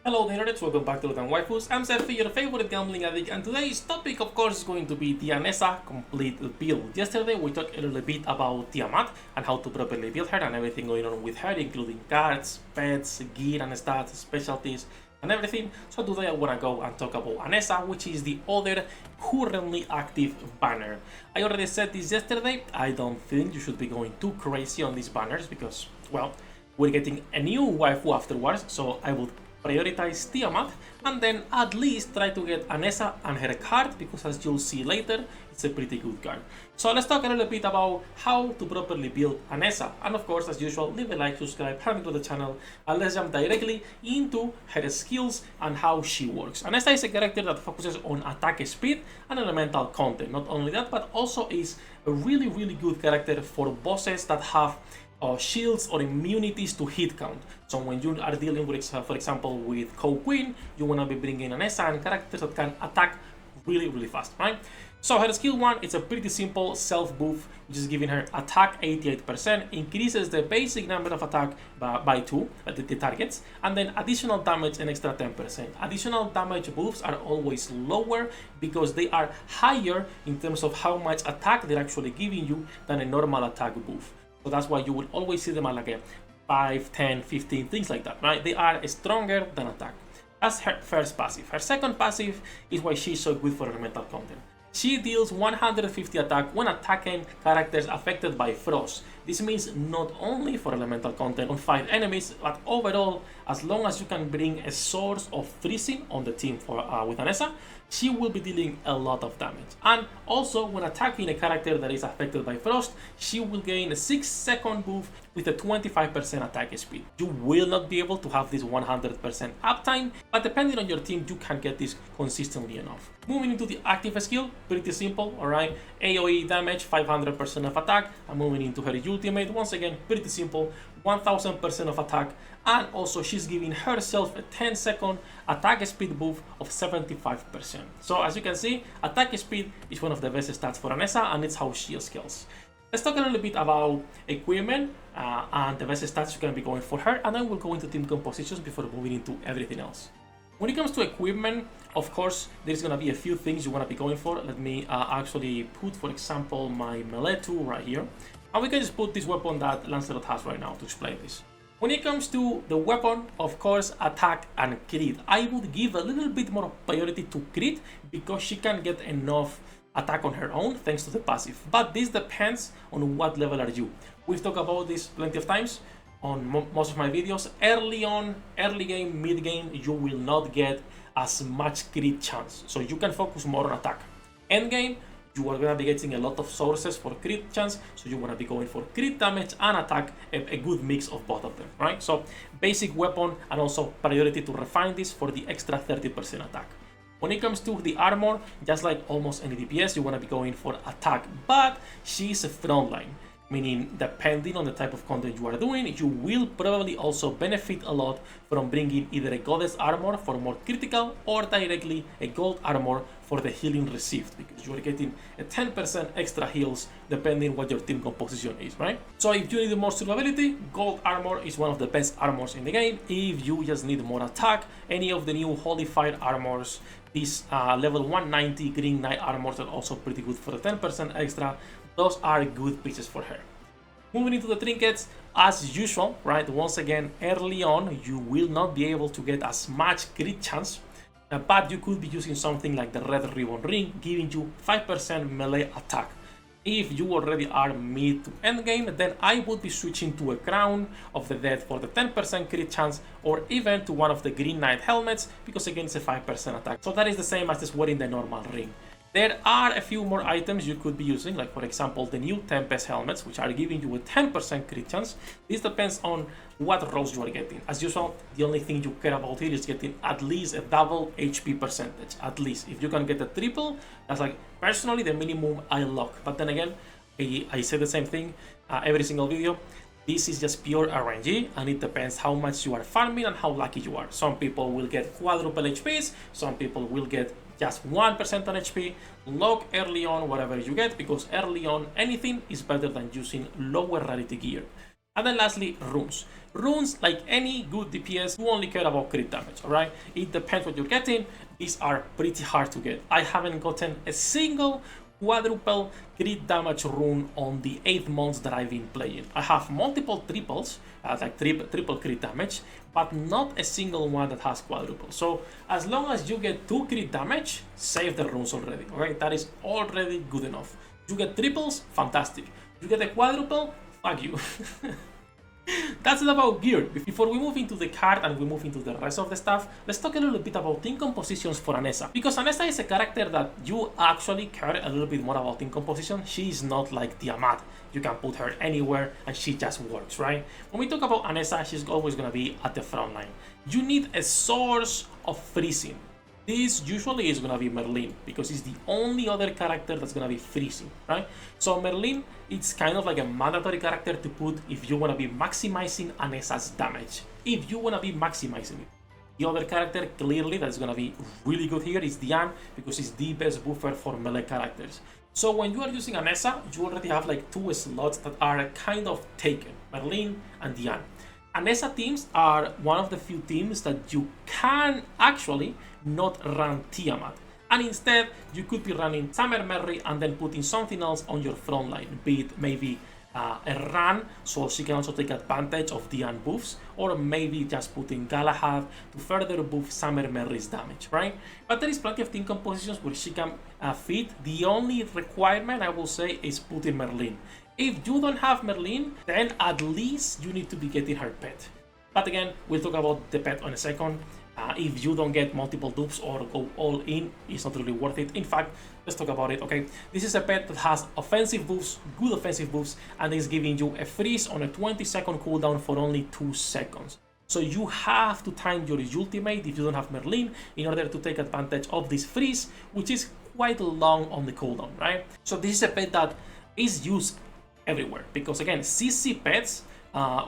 Hello there, welcome back to Waifus. I'm Sefhi, your favorite gambling addict, and today's topic, of course, is going to be the Anessa complete build. Yesterday, we talked a little bit about Tiamat and how to properly build her and everything going on with her, including cards, pets, gear and stats, specialties, and everything. So today I want to go and talk about Anessa, which is the other currently active banner. I already said this yesterday. I don't think you should be going too crazy on these banners because, well, we're getting a new waifu afterwards, so I would prioritize Tiamat and then at least try to get Anessa and her card, because as you'll see later, it's a pretty good card. So let's talk a little bit about how to properly build Anessa, and of course, as usual, leave a like, subscribe, help me to the channel, and let's jump directly into her skills and how she works. Anessa is a character that focuses on attack speed and elemental content. Not only that, but also is a really good character for bosses that have shields or immunities to hit count. So when you are dealing with, for example, with Queen, you want to be bringing Anessa and characters that can attack really fast, right? So her skill 1, it's a pretty simple self buff, which is giving her attack 88%, increases the basic number of attack by 2 at the targets, and then additional damage an extra 10%. Additional damage buffs are always lower because they are higher in terms of how much attack they're actually giving you than a normal attack buff. So that's why you will always see them at like a 5, 10, 15, things like that, right? They are stronger than attack. That's her first passive. Her second passive is why she's so good for elemental content. She deals 150 attack when attacking characters affected by frost. This means not only for elemental content on 5 enemies, but overall, as long as you can bring a source of freezing on the team for with Anessa, she will be dealing a lot of damage. And also, when attacking a character that is affected by frost, she will gain a 6-second buff with a 25% attack speed. You will not be able to have this 100% uptime, but depending on your team, you can get this consistently enough. Moving into the active skill, pretty simple, alright? AoE damage, 500% of attack, and moving into her ultimate, once again, pretty simple, 1000% of attack, and also she's giving herself a 10-second attack speed buff of 75%. So as you can see, attack speed is one of the best stats for Anessa, and it's how she scales. Let's talk a little bit about equipment and the best stats you can be going for her, and then we'll go into team compositions before moving into everything else. When it comes to equipment, of course, there's going to be a few things you want to be going for. Let me actually put, for example, my melee tool right here. And we can just put this weapon that Lancelot has right now to explain this. When it comes to the weapon, of course, attack and crit, I would give a little bit more priority to crit because she can get enough attack on her own thanks to the passive. But this depends on what level are you. We've talked about this plenty of times on most of my videos. Early on, early game, mid game, you will not get as much crit chance. So you can focus more on attack. End game, you are going to be getting a lot of sources for crit chance, so you want to be going for crit damage and attack, a good mix of both of them, right? So basic weapon and also priority to refine this for the extra 30% attack. When it comes to the armor, just like almost any DPS, you want to be going for attack, but she's a frontline, meaning depending on the type of content you are doing, you will probably also benefit a lot from bringing either a goddess armor for more critical or directly a gold armor for the healing received, because you are getting a 10% extra heals depending what your team composition is, right? So if you need more survivability, gold armor is one of the best armors in the game. If you just need more attack, any of the new Holy Fire armors, these level 190 Green Knight armors are also pretty good for the 10% extra. Those are good pieces for her. Moving into the trinkets, as usual, right? Once again, early on, you will not be able to get as much crit chance, but you could be using something like the Red Ribbon Ring, giving you 5% melee attack. If you already are mid to end game, then I would be switching to a Crown of the Dead for the 10% crit chance, or even to one of the Green Knight helmets, because again it's a 5% attack. So that is the same as just wearing the normal ring. There are a few more items you could be using, like for example the new Tempest helmets, which are giving you a 10% crit chance. This depends on what rolls you are getting. As usual, the only thing you care about here is getting at least a double HP percentage, at least. If you can get a triple, that's like personally the minimum I lock. But then again, I say the same thing every single video. This is just pure RNG, and it depends how much you are farming and how lucky you are. Some people will get quadruple HPs, some people will get just 1% on HP. Lock early on whatever you get, because early on anything is better than using lower rarity gear. And then lastly, runes. Runes, like any good DPS, you only care about crit damage, alright? It depends what you're getting. These are pretty hard to get. I haven't gotten a single quadruple crit damage rune on the 8 months that I've been playing. I have multiple triples, like triple crit damage, but not a single one that has quadruple. So as long as you get 2 crit damage, save the runes already, alright? That is already good enough. You get triples, fantastic. You get a quadruple, fuck you. That's it about gear. Before we move into the card and we move into the rest of the stuff, let's talk a little bit about team compositions for Anessa. Because Anessa is a character that you actually care a little bit more about team composition. She's not like Tiamat. You can put her anywhere and she just works, right? When we talk about Anessa, she's always gonna be at the front line. You need a source of freezing. This usually is going to be Merlin, because it's the only other character that's going to be freezing, right? So Merlin, it's kind of like a mandatory character to put if you want to be maximizing Anessa's damage. If you want to be maximizing it. The other character, clearly, that's going to be really good here is Diane, because it's the best buffer for melee characters. So when you are using Anessa, you already have like 2 slots that are kind of taken, Merlin and Diane. Anessa teams are one of the few teams that you can actually not run Tiamat. And instead, you could be running Summer Merry and then putting something else on your front line, be it maybe a run, so she can also take advantage of Diane buffs, or maybe just putting Galahad to further buff Summer Merry's damage, right? But there is plenty of team compositions where she can fit. The only requirement, I will say, is putting Merlin. If you don't have Merlin, then at least you need to be getting her pet. But again, we'll talk about the pet in a second. If you don't get multiple dupes or go all in, it's not really worth it. In fact, let's talk about it, okay? This is a pet that has offensive buffs, good offensive buffs, and is giving you a freeze on a 20-second cooldown for only 2 seconds. So you have to time your ultimate if you don't have Merlin in order to take advantage of this freeze, which is quite long on the cooldown, right? So this is a pet that is used everywhere, because again, CC pets,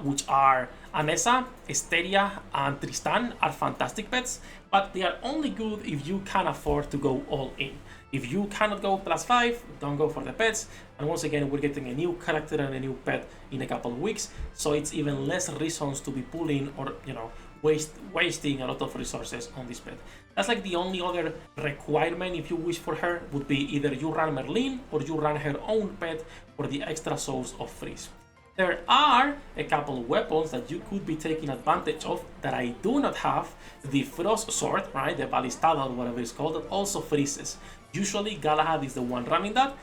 which are Anessa, Esteria, and Tristan, are fantastic pets, but they are only good if you can afford to go all in. If you cannot go +5, don't go for the pets. And once again, we're getting a new character and a new pet in a couple of weeks, so it's even less reasons to be pulling or, you know, wasting a lot of resources on this pet. That's like the only other requirement, if you wish, for her would be either you run Merlin or you run her own pet for the extra source of freeze. There are a couple of weapons that you could be taking advantage of that I do not have. The Frost Sword, right, the Ballistada or whatever it's called, that also freezes. Usually Galahad is the one running that.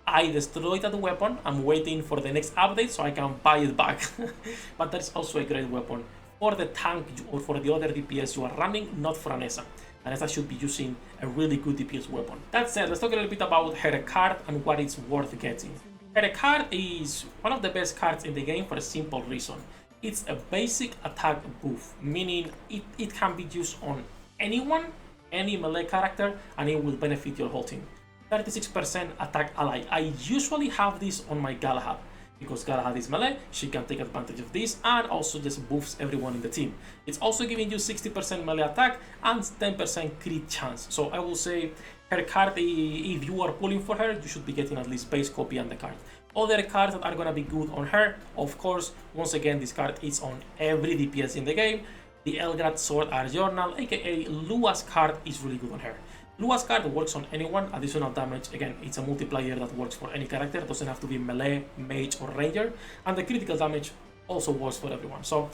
I destroyed that weapon. I'm waiting for the next update so I can buy it back. But that's also a great weapon for the tank or for the other DPS you are running, not for Anessa. Anessa should be using a really good DPS weapon. That said, let's talk a little bit about her card and what it's worth getting. Her card is one of the best cards in the game for a simple reason. It's a basic attack buff, meaning it can be used on anyone, any melee character, and it will benefit your whole team. 36% attack ally. I usually have this on my Galahad, because Galahad is melee, she can take advantage of this and also just buffs everyone in the team. It's also giving you 60% melee attack and 10% crit chance. So I will say her card, if you are pulling for her, you should be getting at least base copy and the card. Other cards that are gonna be good on her, of course, once again, this card is on every DPS in the game. The Elgrad Sword Art Journal, aka Lua's card, is really good on her. Lua's card works on anyone, additional damage, again, it's a multiplayer that works for any character, it doesn't have to be melee, mage or ranger, and the critical damage also works for everyone. So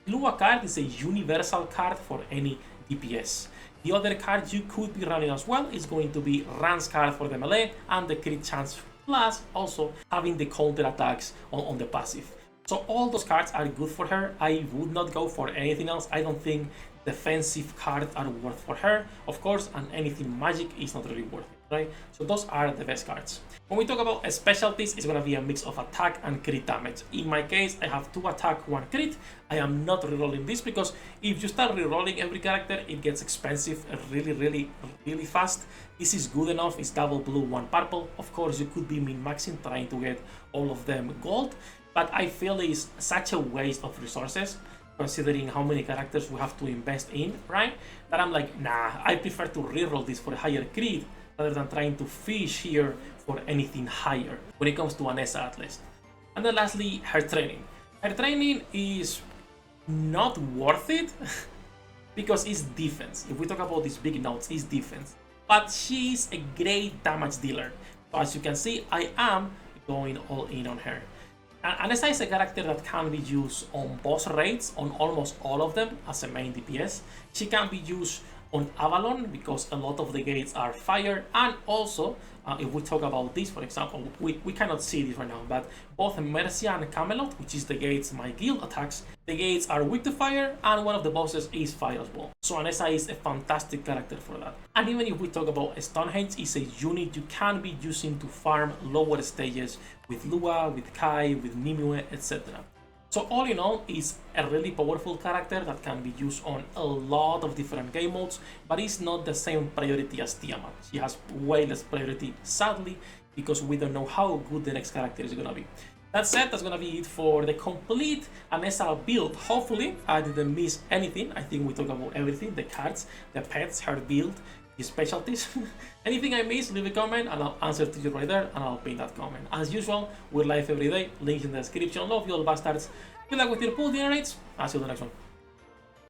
Lua card is a universal card for any DPS. The other card you could be running as well is going to be Ran's card for the melee and the crit chance, plus also having the counter attacks on the passive. So all those cards are good for her. I would not go for anything else. I don't think defensive cards are worth for her, of course, and anything magic is not really worth it, right? So those are the best cards. When we talk about specialties, it's gonna be a mix of attack and crit damage. In my case, I have 2 attack, 1 crit. I am not rerolling this because if you start rerolling every character, it gets expensive really fast. This is good enough. It's double blue, 1 purple. Of course, you could be min-maxing trying to get all of them gold, but I feel it's such a waste of resources considering how many characters we have to invest in, right? That I'm like, nah, I prefer to reroll this for a higher crit rather than trying to fish here for anything higher when it comes to Anessa at least. And then lastly, her training. Her training is not worth it because it's defense. If we talk about these big notes, it's defense. But she's a great damage dealer. So as you can see, I am going all in on her. Anessa is a character that can be used on boss raids, on almost all of them as a main DPS. She can be used on Avalon because a lot of the gates are fire, and also if we talk about this, for example, we cannot see this right now, but both Mercia and Camelot, which is the gates my guild attacks, the gates are weak to fire, and one of the bosses is fire as well. So Anessa is a fantastic character for that. And even if we talk about Stonehenge, it's a unit you can be using to farm lower stages with Lua, with Kai, with Nimue, etc. So all in all, it's a really powerful character that can be used on a lot of different game modes, but it's not the same priority as Tiamat. She has way less priority, sadly, because we don't know how good the next character is gonna be. That said, that's gonna be it for the complete Anessa build. Hopefully, I didn't miss anything. I think we talked about everything, the cards, the pets, her build, the specialties. Anything I missed, leave a comment and I'll answer to you right there, and I'll pin that comment. As usual, we're live every day, links in the description. Love you all bastards. Good luck with your pool dinner rates. I'll see you in the next one.